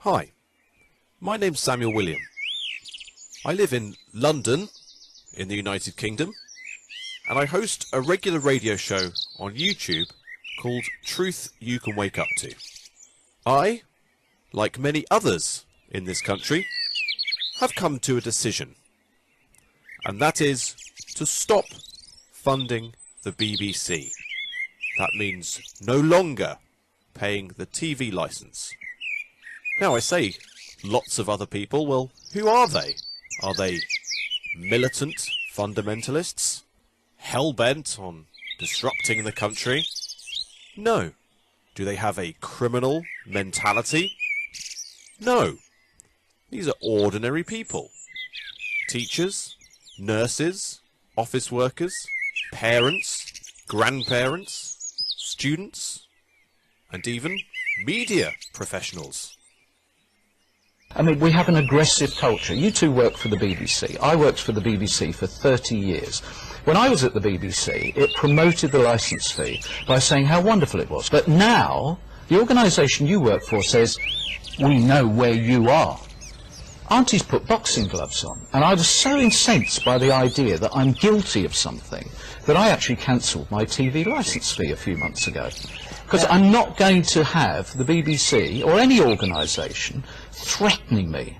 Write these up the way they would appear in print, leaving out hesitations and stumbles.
Hi, my name's Samuel William. I live in London, in the United Kingdom, and I host a regular radio show on YouTube called Truth You Can Wake Up To. I, like many others in this country, have come to a decision, and that is to stop funding the BBC. That means no longer paying the TV licence. Now I say lots of other people, well, who are they? Are they militant fundamentalists? Hell-bent on disrupting the country? No. Do they have a criminal mentality? No. These are ordinary people. Teachers, nurses, office workers, parents, grandparents, students, and even media professionals. I mean, we have an aggressive culture. You two work for the BBC. I worked for the BBC for 30 years. When I was at the BBC, it promoted the licence fee by saying how wonderful it was. But now, the organisation you work for says, we know where you are. Auntie's put boxing gloves on, and I was so incensed by the idea that I'm guilty of something that I actually cancelled my TV licence fee a few months ago. Because I'm not going to have the BBC or any organisation threatening me.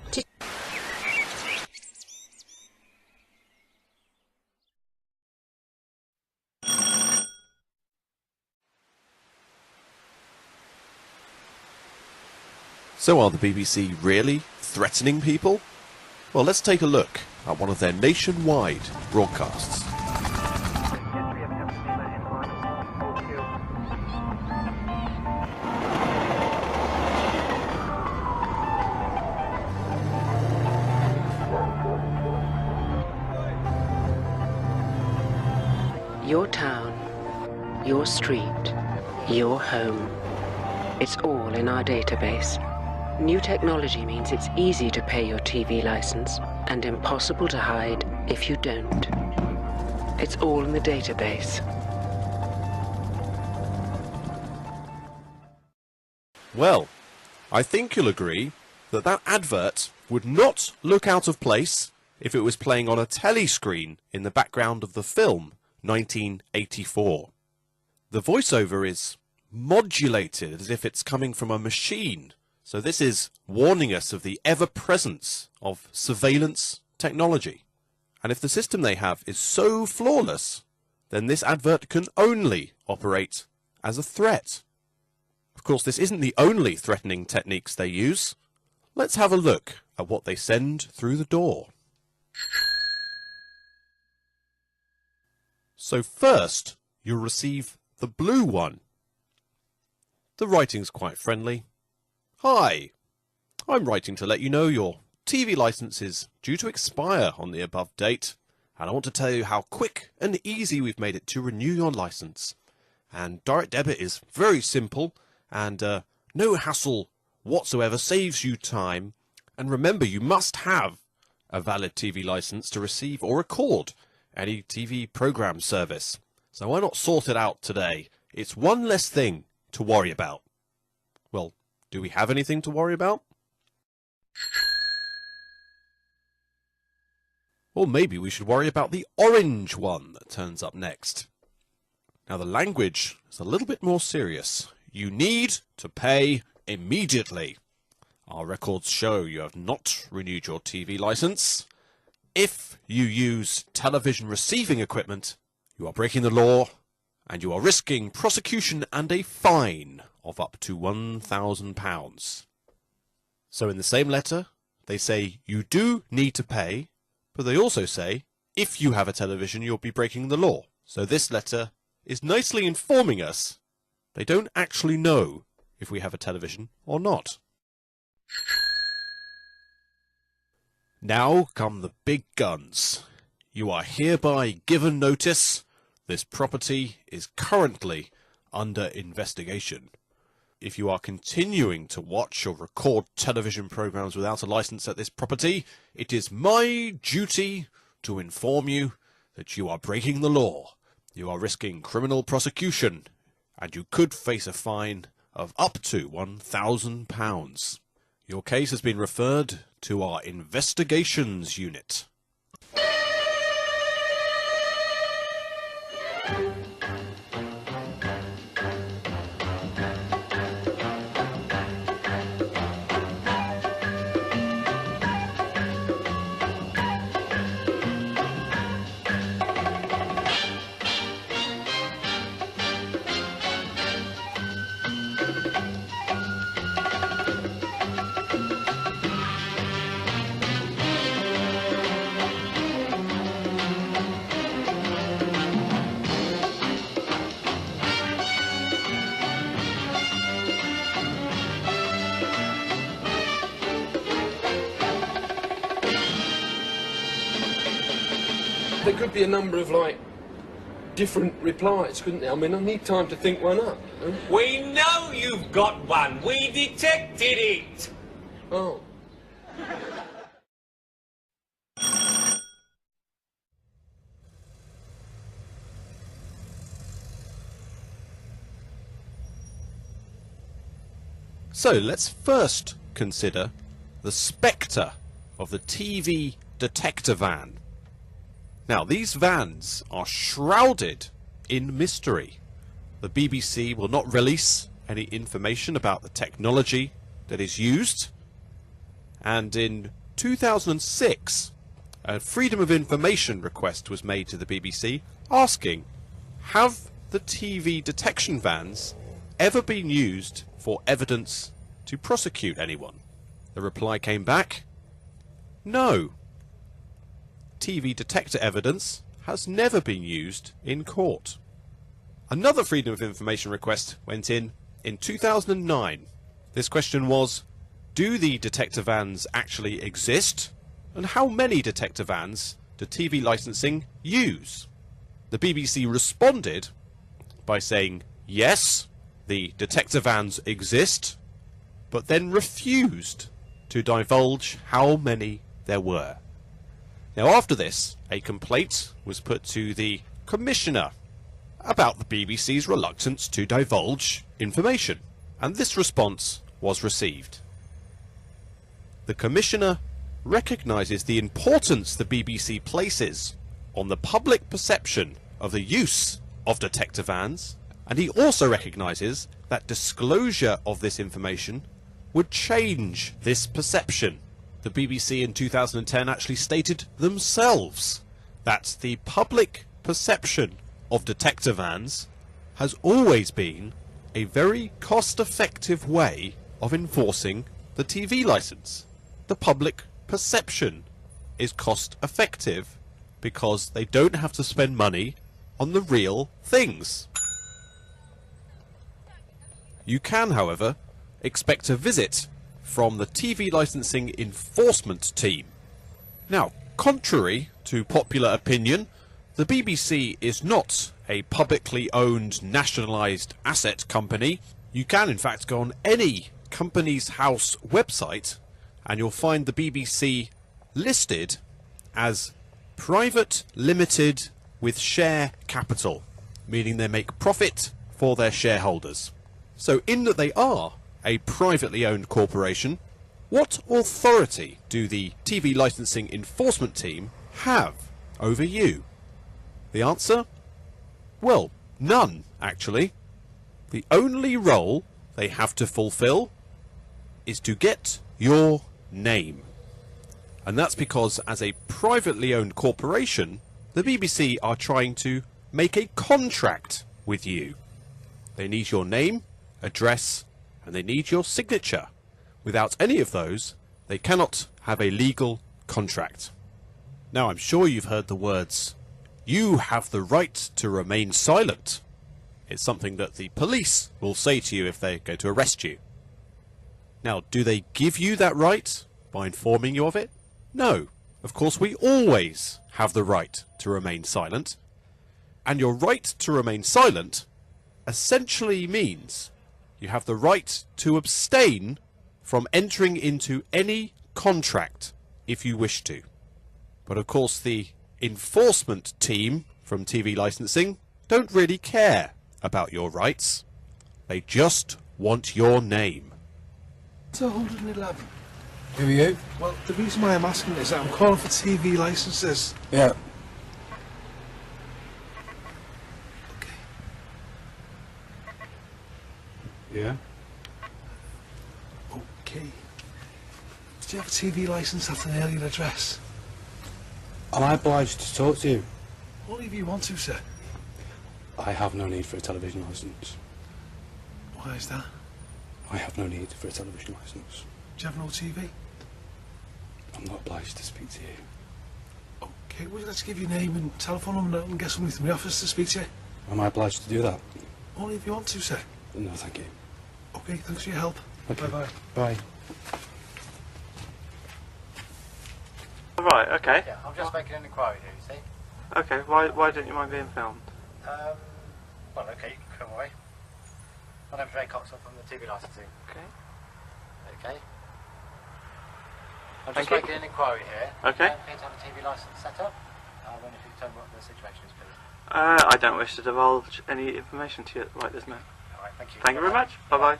So are the BBC really threatening people? Well, let's take a look at one of their nationwide broadcasts. Your town, your street, your home. It's all in our database. New technology means it's easy to pay your TV license and impossible to hide if you don't. It's all in the database. Well, I think you'll agree that that advert would not look out of place if it was playing on a telly screen in the background of the film 1984. The voiceover is modulated as if it's coming from a machine. So this is warning us of the ever-presence of surveillance technology. And if the system they have is so flawless, then this advert can only operate as a threat. Of course, this isn't the only threatening techniques they use. Let's have a look at what they send through the door. So first, you'll receive the blue one. The writing's quite friendly. Hi, I'm writing to let you know your TV licence is due to expire on the above date, and I want to tell you how quick and easy we've made it to renew your licence. And direct debit is very simple, and no hassle whatsoever, saves you time. And remember, you must have a valid TV licence to receive or record any TV programme service. So why not sort it out today? It's one less thing to worry about. Well, do we have anything to worry about? Or maybe we should worry about the orange one that turns up next. Now the language is a little bit more serious. You need to pay immediately. Our records show you have not renewed your TV licence. If you use television receiving equipment, you are breaking the law and you are risking prosecution and a fine of up to £1,000. So in the same letter, they say you do need to pay, but they also say if you have a television, you'll be breaking the law. So this letter is nicely informing us they don't actually know if we have a television or not. Now come the big guns. You are hereby given notice. This property is currently under investigation. If you are continuing to watch or record television programs without a license at this property, it is my duty to inform you that you are breaking the law. You are risking criminal prosecution, and you could face a fine of up to £1,000. Your case has been referred to our investigations unit. There could be a number of, like, different replies, couldn't there? I mean, I need time to think one up. Huh? We know you've got one. We detected it. Oh. So let's first consider the spectre of the TV detector van. Now, these vans are shrouded in mystery. The BBC will not release any information about the technology that is used. And in 2006, a Freedom of Information request was made to the BBC asking, have the TV detection vans ever been used for evidence to prosecute anyone? The reply came back, no. TV detector evidence has never been used in court. Another Freedom of Information request went in 2009. This question was, do the detector vans actually exist? And how many detector vans do TV licensing use? The BBC responded by saying, yes, the detector vans exist, but then refused to divulge how many there were. Now, after this, a complaint was put to the Commissioner about the BBC's reluctance to divulge information, and this response was received. The Commissioner recognises the importance the BBC places on the public perception of the use of detector vans, and he also recognises that disclosure of this information would change this perception. The BBC in 2010 actually stated themselves that the public perception of detector vans has always been a very cost-effective way of enforcing the TV licence. The public perception is cost-effective because they don't have to spend money on the real things. You can, however, expect a visit from the TV licensing enforcement team. Now, contrary to popular opinion, the BBC is not a publicly owned nationalised asset company. You can in fact go on any Companies House website and you'll find the BBC listed as private limited with share capital, meaning they make profit for their shareholders. So in that they are a privately owned corporation, what authority do the TV licensing enforcement team have over you? The answer? Well, none, actually. The only role they have to fulfill is to get your name. And that's because as a privately owned corporation, the BBC are trying to make a contract with you. They need your name, address, and they need your signature. Without any of those, they cannot have a legal contract. Now, I'm sure you've heard the words, "You have the right to remain silent." It's something that the police will say to you if they're going to arrest you. Now, do they give you that right by informing you of it? No. Of course, we always have the right to remain silent. And your right to remain silent essentially means you have the right to abstain from entering into any contract if you wish to. But of course the enforcement team from TV licensing don't really care about your rights. They just want your name. It's 111. Who are you? Well, the reason why I'm asking is that I'm calling for TV licenses. Yeah. Okay. Yeah? Okay. Did you have a TV license at an earlier address? Am I obliged to talk to you? Only if you want to, sir. I have no need for a television licence. Why is that? I have no need for a television licence. Do you have no TV? I'm not obliged to speak to you. Okay, well, let's give your name and telephone number and get somebody from the office to speak to you. Am I obliged to do that? Only if you want to, sir. No, thank you. Okay, thanks for your help. Okay. Bye-bye. Bye. Right, okay. Yeah, I'm just making an inquiry here, you see. Okay, why don't you mind being filmed? Well, okay, you can come away. My name's Ray Cox, I'm from the TV licensing. Okay. Okay. I'm Thank just you. making an inquiry here. Okay. I'm here to have a TV licence set up. I wonder if you can tell me what the situation is, please. I don't wish to divulge any information to you right this minute. Alright, thank you. Thank you very much. Bye-bye.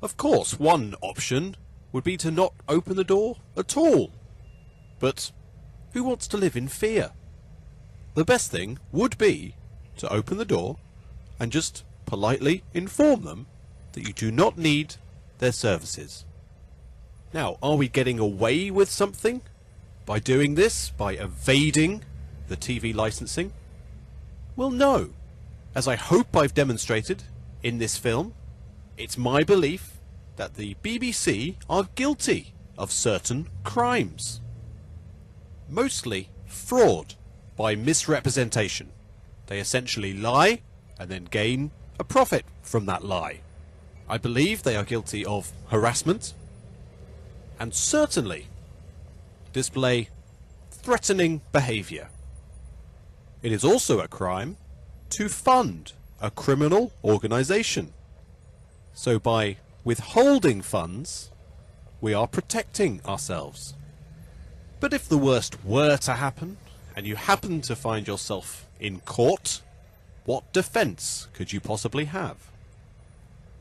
Of course, one option would be to not open the door at all. But who wants to live in fear? The best thing would be to open the door and just politely inform them that you do not need their services. Now, are we getting away with something by doing this, by evading the TV licensing? Well, no. As I hope I've demonstrated in this film, it's my belief that the BBC are guilty of certain crimes. Mostly fraud by misrepresentation. They essentially lie and then gain a profit from that lie. I believe they are guilty of harassment and certainly display threatening behaviour. It is also a crime to fund a criminal organisation. So by withholding funds, we are protecting ourselves. But if the worst were to happen, and you happen to find yourself in court, what defence could you possibly have?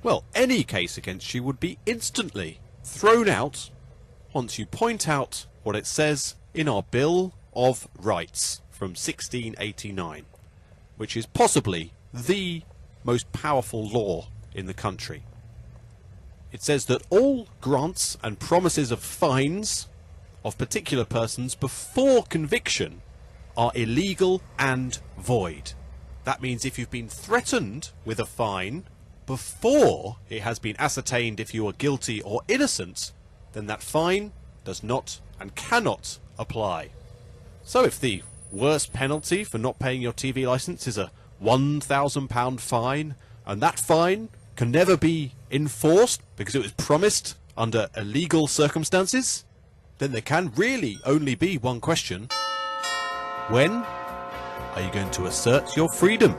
Well, any case against you would be instantly thrown out once you point out what it says in our Bill of Rights from 1689, which is possibly the most powerful law in the country. It says that all grants and promises of fines of particular persons before conviction are illegal and void. That means if you've been threatened with a fine before it has been ascertained if you are guilty or innocent, then that fine does not and cannot apply. So if the worst penalty for not paying your TV licence is a £1,000 fine, and that fine can never be enforced because it was promised under illegal circumstances, then there can really only be one question. When are you going to assert your freedom?